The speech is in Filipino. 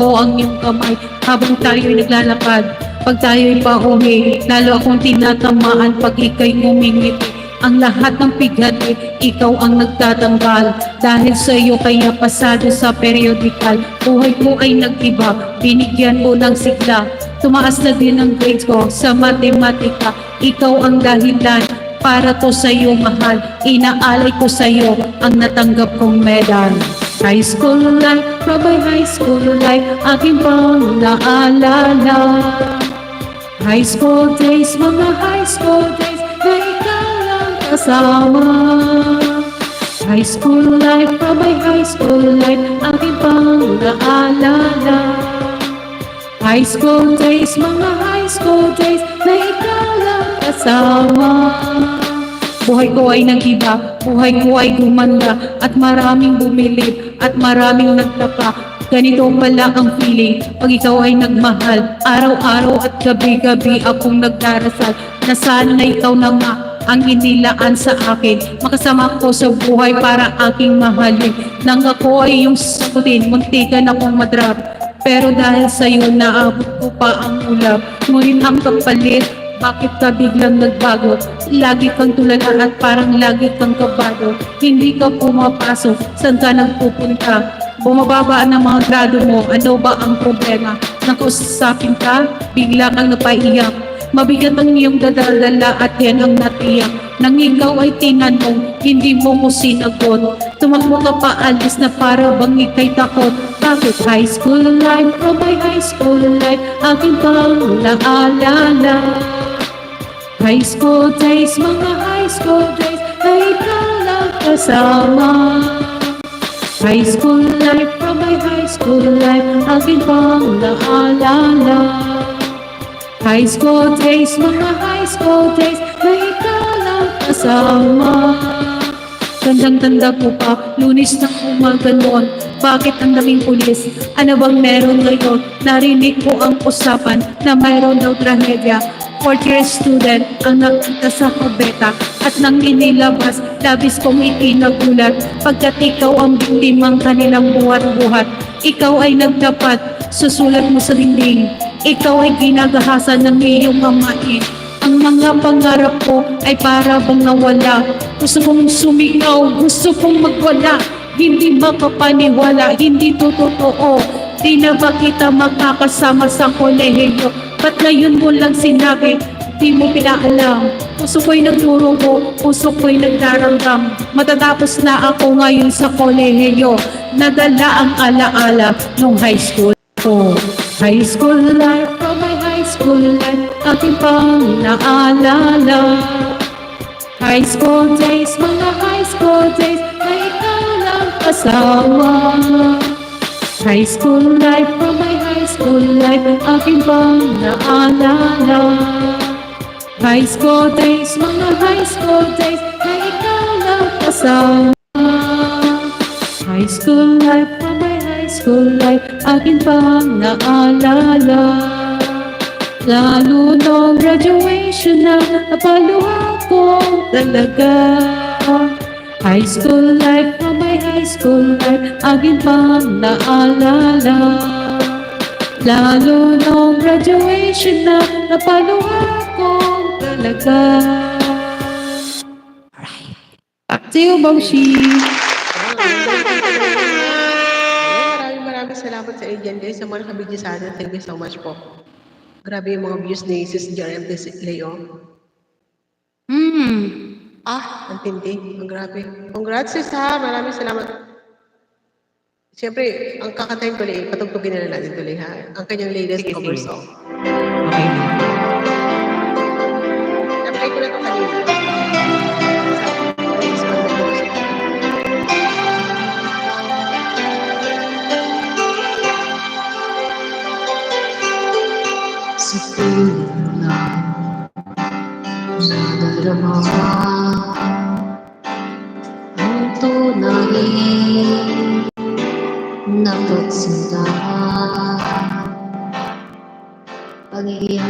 ko ang iyong kamay habang tayo'y naglalakad. Pag tayo'y pauwi, lalo akong tinatamaan pag ika'y ngumingiti. Ang lahat ng pighati, ikaw ang nagtatanggal. Dahil sa iyo kaya pasado sa periodikal. Buhay ko ay nag-iba, binigyan mo ng sigla. Tumaas na din ang grades ko sa matematika. Ikaw ang dahilan, para to sa iyo mahal. Inaalay ko sa iyo ang natanggap kong medal. High school life, probably high school life, aking pang naalala. High school days, mga high school days, na ikaw lang kasama. High school life, probably high school life, aking pang naalala. High school days, mga high school days, na ikaw lang kasama. Buhay ko ay nag-iba, buhay ko ay gumanda, at maraming bumilib, at maraming nagtaka. Ganito pala ang feeling pag ikaw ay nagmahal. Araw-araw at gabi-gabi akong nagdarasal na sana ikaw na nga ang inilaan sa akin. Makasama ko sa buhay para aking mahalin. Nang ako ay iyong sagutin, muntikan akong madrap. Pero dahil sa'yo naabot ko pa ang ulap. Ngunit ang kapalit, bakit ka biglang nagbago? Lagi kang tulala at parang lagi kang kabado. Hindi ka pumapasok, saan ka nagpupunta? Bumababa ang mga grado mo, ano ba ang problema? Nakusapin ka, bigla kang napaiyak. Mabigat ang iyong dadaldala at yan ang natiyak. Nang ikaw ay tinanong, hindi mo mo sinagot. Tumakbo ka pa alis na para bang ika'y takot. Bakit high school life, from my high school life, aking pang naalala. High school days, mga high school days, na ikaw lang kasama. High school life, from my high school life, aking pang naalala. High school days, mga high school days, na ikaw lang kasama. Tandang-tanda ko pa, Lunes na umaga noon. Bakit ang daming pulis? Ano bang meron ngayon? Narinig ko ang usapan na mayroon daw trahedya. Fourth year student ang nakita sa kabeta, at nang inilabas, labis kong ikinagulat. Pagkat ikaw ang biktimang kanilang buhat-buhat. Ikaw ay nagdapat, susulat mo sa dingding. Ikaw ay ginagahasan ng iyong mamain. Ang mga pangarap ko ay para bang nawala. Gusto kong sumigaw, gusto kong magwala. Hindi makapaniwala, hindi to totoo. Di na ba kita magkakasama sa kolehiyo? Ba't ngayon mo lang sinabi, di mo pinaalam? Puso ko'y nagmurungo, puso ko'y nagdaramdam. Matatapos na ako ngayon sa kolehiyo. Nadala ang alaala nung high school ko. High school life, from my high school life, aking pang naalala. High school days, mga high school days, na ikaw lang kasama. High school life, from my high school life, aking pang naalala. High school days, mga high school days, na ikaw lang kasama. High school life, from my high school life, aking pang naalala. Lalo nung graduation na, napaluha ko talaga. High school life, from my high school life, aking pang naalala. Lalo nung graduation na, napaluha ko talaga. Alright. Back to you, Baushi. Maraming salamat sa inyo guys, sa mga nakabidyo sa atin. Thank you so much po. Grabe yung mga views ni Sis Jerem de Leo. Ang tindi. Ang grabe. Congrats sis ha. Maraming salamat. Siyempre, ang kakatayin ko ulit, patugtugin na natin tuloy ha. Ang kanyang latest cover song. Okay. Na-play ko na ito kanina. Sa piling lang nadarama ang tunay na pagsinta. Pag-ibig